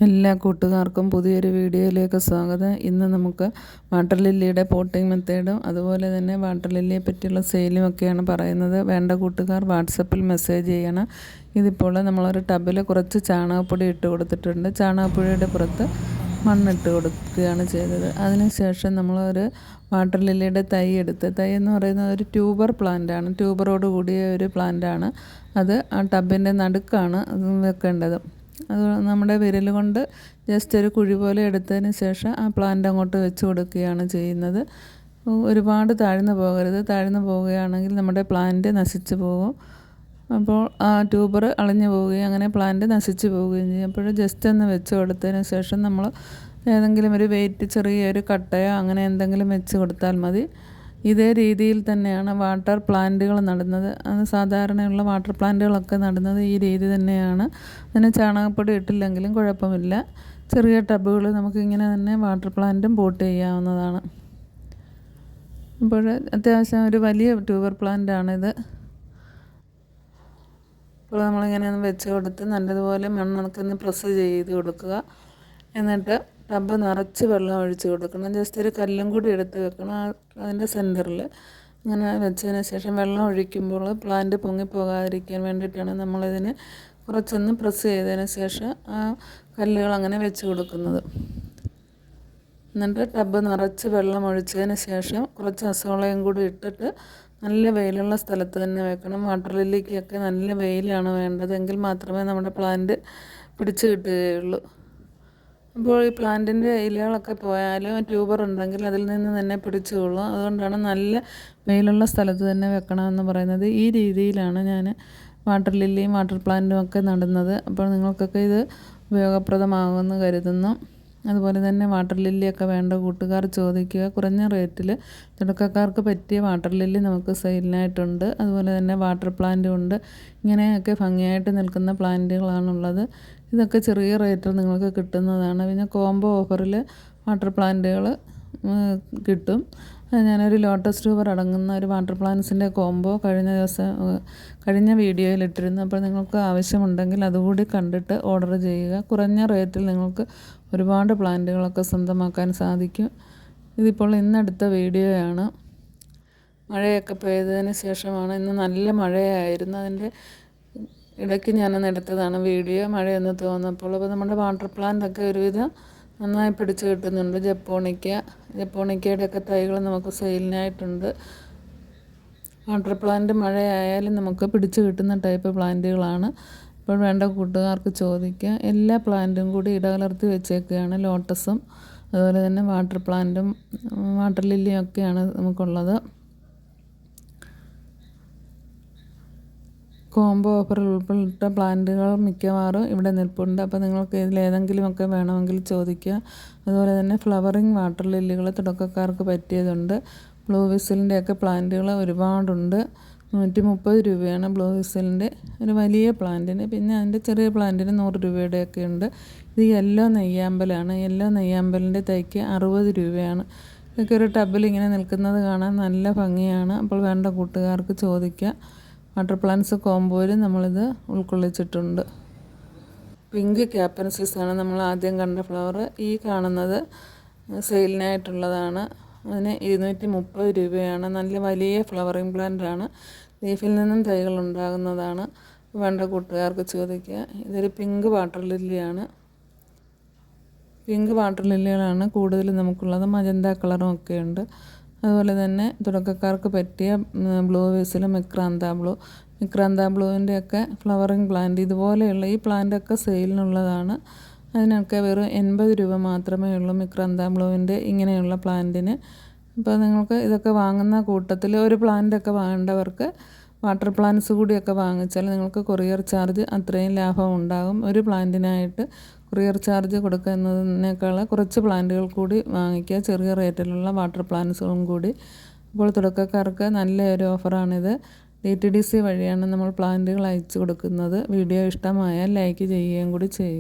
എല്ലാ കൂട്ടുകാർക്കും പുതിയൊരു വീഡിയോയിലേക്ക് സ്വാഗതം. ഇന്ന് നമുക്ക് വാട്ടർ ലില്ലിയുടെ പോട്ടിംഗ് മെത്തേഡും അതുപോലെ തന്നെ വാട്ടർ ലില്ലിയെ പറ്റിയുള്ള സെയിലും ഒക്കെയാണ് പറയുന്നത്. വേണ്ട കൂട്ടുകാർ വാട്സപ്പിൽ മെസ്സേജ് ചെയ്യണം. ഇതിപ്പോൾ നമ്മളൊരു ടബിൽ കുറച്ച് ചാണകപ്പൊടി ഇട്ട് കൊടുത്തിട്ടുണ്ട്. ചാണകപ്പൊടിയുടെ പുറത്ത് മണ്ണിട്ട് കൊടുക്കുകയാണ് ചെയ്തത്. അതിനുശേഷം നമ്മളൊരു വാട്ടർ ലില്ലിയുടെ തൈ എടുത്ത്, തൈ എന്ന് പറയുന്നത് ഒരു ട്യൂബർ പ്ലാന്റാണ്, ട്യൂബറോട് കൂടിയ ഒരു പ്ലാന്റാണ്. അത് ആ ടബിൻ്റെ നടുക്കാണ് വെക്കേണ്ടത്. അത് നമ്മുടെ വിരൽ കൊണ്ട് ജസ്റ്റ് ഒരു കുഴി പോലെ എടുത്തതിന് ശേഷം ആ പ്ലാന്റ് അങ്ങോട്ട് വെച്ച് കൊടുക്കുകയാണ് ചെയ്യുന്നത്. ഒരുപാട് താഴ്ന്നു പോകരുത്. താഴ്ന്നു പോവുകയാണെങ്കിൽ നമ്മുടെ പ്ലാന്റ് നശിച്ചു പോകും. അപ്പോൾ ആ ട്യൂബർ അളിഞ്ഞു പോവുകയും അങ്ങനെ പ്ലാന്റ് നശിച്ചു പോവുകയും ചെയ്യും. അപ്പോൾ ജസ്റ്റ് ഒന്ന് വെച്ച് കൊടുത്തതിന് ശേഷം നമ്മൾ ഏതെങ്കിലും ഒരു വെയിറ്റ് ചെറിയൊരു കട്ടയോ അങ്ങനെ എന്തെങ്കിലും വെച്ച് കൊടുത്താൽ മതി. ഇതേ രീതിയിൽ തന്നെയാണ് വാട്ടർ പ്ലാന്റുകൾ നടുന്നത്. അത് സാധാരണയുള്ള വാട്ടർ പ്ലാന്റുകളൊക്കെ നടുന്നത് ഈ രീതി തന്നെയാണ്. അതിന് ചാണകപ്പൊടി ഇട്ടില്ലെങ്കിലും കുഴപ്പമില്ല. ചെറിയ ടബുകൾ നമുക്ക് ഇങ്ങനെ തന്നെ വാട്ടർ പ്ലാന്റും പോട്ട് ചെയ്യാവുന്നതാണ്. അപ്പോൾ അത്യാവശ്യം ഒരു വലിയ ട്യൂബർ പ്ലാന്റാണിത്. അപ്പോൾ നമ്മളിങ്ങനെ ഒന്ന് വെച്ച് കൊടുത്ത് നല്ലതുപോലെ മണ്ണൊന്ന് പ്രസ് ചെയ്ത് കൊടുക്കുക. എന്നിട്ട് ടബ് നിറച്ച് വെള്ളം ഒഴിച്ച് കൊടുക്കണം. ജസ്റ്റ് ഒരു കല്ലും കൂടി എടുത്ത് വെക്കണം അതിൻ്റെ സെൻറ്ററിൽ. അങ്ങനെ വെച്ചതിന് ശേഷം വെള്ളം ഒഴിക്കുമ്പോൾ പ്ലാന്റ് പൊങ്ങിപ്പോകാതിരിക്കാൻ വേണ്ടിയിട്ടാണ് നമ്മളിതിന് കുറച്ചൊന്ന് പ്രസ് ചെയ്തതിന് ശേഷം ആ കല്ലുകൾ അങ്ങനെ വെച്ച് കൊടുക്കുന്നത്. എന്നിട്ട് ടബ് നിറച്ച് വെള്ളം ഒഴിച്ചതിന് ശേഷം കുറച്ച് അസോളയും കൂടി ഇട്ടിട്ട് നല്ല വെയിലുള്ള സ്ഥലത്ത് തന്നെ വെക്കണം. വാട്ടർ ലില്ലിക്കൊക്കെ നല്ല വെയിലാണ് വേണ്ടത്. എങ്കിൽ മാത്രമേ നമ്മുടെ പ്ലാന്റ് പിടിച്ച് കിട്ടുകയുള്ളൂ. അപ്പോൾ ഈ പ്ലാന്റിൻ്റെ ഇലകളൊക്കെ പോയാലും ട്യൂബർ ഉണ്ടെങ്കിൽ അതിൽ നിന്ന് തന്നെ പിടിച്ചുകൊള്ളും. അതുകൊണ്ടാണ് നല്ല വെയിലുള്ള സ്ഥലത്ത് തന്നെ വെക്കണമെന്ന് പറയുന്നത്. ഈ രീതിയിലാണ് ഞാൻ വാട്ടർ ലില്ലിയും വാട്ടർ പ്ലാന്റും ഒക്കെ നടുന്നത്. അപ്പോൾ നിങ്ങൾക്കൊക്കെ ഇത് ഉപയോഗപ്രദമാകുമെന്ന് കരുതുന്നു. അതുപോലെ തന്നെ വാട്ടർ ലില്ലിയൊക്കെ വേണ്ട കൂട്ടുകാർ ചോദിക്കുക. കുറഞ്ഞ റേറ്റിൽ തുടക്കക്കാർക്ക് പറ്റിയ വാട്ടർ ലില്ലി നമുക്ക് സെയിലിനായിട്ടുണ്ട്. അതുപോലെ തന്നെ വാട്ടർ പ്ലാന്റും ഉണ്ട്. ഇങ്ങനെയൊക്കെ ഭംഗിയായിട്ട് നിൽക്കുന്ന പ്ലാന്റുകളാണുള്ളത്. ഇതൊക്കെ ചെറിയ റേറ്റിൽ നിങ്ങൾക്ക് കിട്ടുന്നതാണ്. പിന്നെ കോംബോ ഓഫറിൽ വാട്ടർ പ്ലാന്റുകൾ കിട്ടും. ഞാനൊരു ലോട്ടസ് ട്യൂബർ അടങ്ങുന്ന ഒരു വാട്ടർ പ്ലാന്റ്സിൻ്റെ കോംബോ കഴിഞ്ഞ വീഡിയോയിൽ ഇട്ടിരുന്നു. അപ്പോൾ നിങ്ങൾക്ക് ആവശ്യമുണ്ടെങ്കിൽ അതുകൂടി കണ്ടിട്ട് ഓർഡർ ചെയ്യുക. കുറഞ്ഞ റേറ്റിൽ നിങ്ങൾക്ക് ഒരുപാട് പ്ലാന്റുകളൊക്കെ സ്വന്തമാക്കാൻ സാധിക്കും. ഇതിപ്പോൾ ഇന്നെടുത്ത വീഡിയോയാണ്. മഴയൊക്കെ പെയ്തതിന് ശേഷമാണ്. ഇന്ന് നല്ല മഴയായിരുന്നു. അതിൻ്റെ ഇടയ്ക്ക് ഞാനൊന്ന് എടുത്തതാണ് വീഡിയോ, മഴയൊന്ന് തോന്നപ്പോൾ. അപ്പോൾ നമ്മുടെ വാട്ടർ പ്ലാന്റൊക്കെ ഒരുവിധം നന്നായി പിടിച്ച് കിട്ടുന്നുണ്ട്. ജപ്പോണിക്കയുടെയൊക്കെ തൈകൾ നമുക്ക് സെയിലിനായിട്ടുണ്ട്. വാട്ടർ പ്ലാന്റ് മഴയായാലും നമുക്ക് പിടിച്ച് കിട്ടുന്ന ടൈപ്പ് പ്ലാന്റുകളാണ്. അപ്പോൾ വേണ്ട കൂട്ടുകാർക്ക് ചോദിക്കുക. എല്ലാ പ്ലാന്റും കൂടി ഇടകലർത്തി വെച്ചേക്കുകയാണ്. ലോട്ടസും അതുപോലെ തന്നെ വാട്ടർ പ്ലാന്റും വാട്ടർ ലില്ലിയും ഒക്കെയാണ് നമുക്കുള്ളത്. കോംബോ ഓഫറിൽ ഉൾപ്പെട്ട പ്ലാന്റുകൾ മിക്കവാറും ഇവിടെ നിൽപ്പുണ്ട്. അപ്പോൾ നിങ്ങൾക്ക് ഇതിലേതെങ്കിലുമൊക്കെ വേണമെങ്കിൽ ചോദിക്കുക. അതുപോലെ തന്നെ ഫ്ലവറിങ് വാട്ടർ ലില്ലികൾ തുടക്കക്കാർക്ക് പറ്റിയതുണ്ട്. ബ്ലൂ വിസിലിൻ്റെയൊക്കെ പ്ലാന്റുകൾ ഒരുപാടുണ്ട്. 130 രൂപയാണ് ബ്ലൂ വിസിലിൻ്റെ ഒരു വലിയ പ്ലാന്റിന്. പിന്നെ അതിൻ്റെ ചെറിയ പ്ലാന്റിന് 100 രൂപയുടെയൊക്കെ ഉണ്ട്. ഇത് യെല്ലോ നെയ്യാമ്പലാണ്. യെല്ലോ നെയ്യാമ്പലിൻ്റെ തൈക്ക് 60 രൂപയാണ്. ഇതൊക്കെ ഒരു ടബിൽ ഇങ്ങനെ നിൽക്കുന്നത് കാണാൻ നല്ല ഭംഗിയാണ്. അപ്പോൾ വേണ്ട കൂട്ടുകാർക്ക് ചോദിക്കുക. വാട്ടർ പ്ലാന്റ്സ് കോംബോയിൽ നമ്മളിത് ഉൾക്കൊള്ളിച്ചിട്ടുണ്ട്. പിങ്ക് ക്യാപ്പൻസിസാണ് നമ്മൾ ആദ്യം കണ്ട ഫ്ലവർ. ഈ കാണുന്നത് സെയിലിനായിട്ടുള്ളതാണ്. അതിന് 230 രൂപയാണ്. നല്ല വലിയ ഫ്ലവറിങ് പ്ലാന്റാണ്. ലീഫിൽ നിന്നും തൈകൾ ഉണ്ടാകുന്നതാണ്. വേണ്ട കൂട്ടുകാർക്ക് ചോദിക്കുക. ഇതൊരു പിങ്ക് വാട്ടർ ലില്ലിയാണ്. പിങ്ക് വാട്ടർ ലില്ലികളാണ് കൂടുതൽ നമുക്കുള്ളത്. മജന്ത കളറും ഒക്കെ ഉണ്ട്. അതുപോലെ തന്നെ തുടക്കക്കാർക്ക് പറ്റിയ ബ്ലൂ വിസിൽ മിക്രാന്ത ബ്ലൂവിൻ്റെയൊക്കെ ഫ്ലവറിങ് പ്ലാന്റ് ഇതുപോലെയുള്ള ഈ പ്ലാന്റൊക്കെ സെയിലിനുള്ളതാണ്. അതിനൊക്കെ വെറും 80 രൂപ മാത്രമേ ഉള്ളൂ മിക്രാന്ത ബ്ലൂവിൻ്റെ ഇങ്ങനെയുള്ള പ്ലാന്റിന്. അപ്പോൾ നിങ്ങൾക്ക് ഇതൊക്കെ വാങ്ങുന്ന കൂട്ടത്തിൽ ഒരു പ്ലാന്റൊക്കെ വേണ്ടവർക്ക് വാട്ടർ പ്ലാന്റ്സ് കൂടിയൊക്കെ വാങ്ങിച്ചാൽ നിങ്ങൾക്ക് കൊറിയർ ചാർജ് അത്രയും ലാഭം ഉണ്ടാകും. ഒരു പ്ലാന്റിനായിട്ട് കൊറിയർ ചാർജ് കൊടുക്കുന്നതിനേക്കാൾ കുറച്ച് പ്ലാന്റുകൾ കൂടി വാങ്ങിക്കുക, ചെറിയ റേറ്റിലുള്ള വാട്ടർ പ്ലാന്റ്സുകളും കൂടി. അപ്പോൾ തുടക്കക്കാർക്ക് നല്ലൊരു ഓഫറാണിത്. DTDC വഴിയാണ് നമ്മൾ പ്ലാന്റുകൾ അയച്ചു കൊടുക്കുന്നത്. വീഡിയോ ഇഷ്ടമായാൽ ലൈക്ക് ചെയ്യുകയും കൂടി ചെയ്യുക.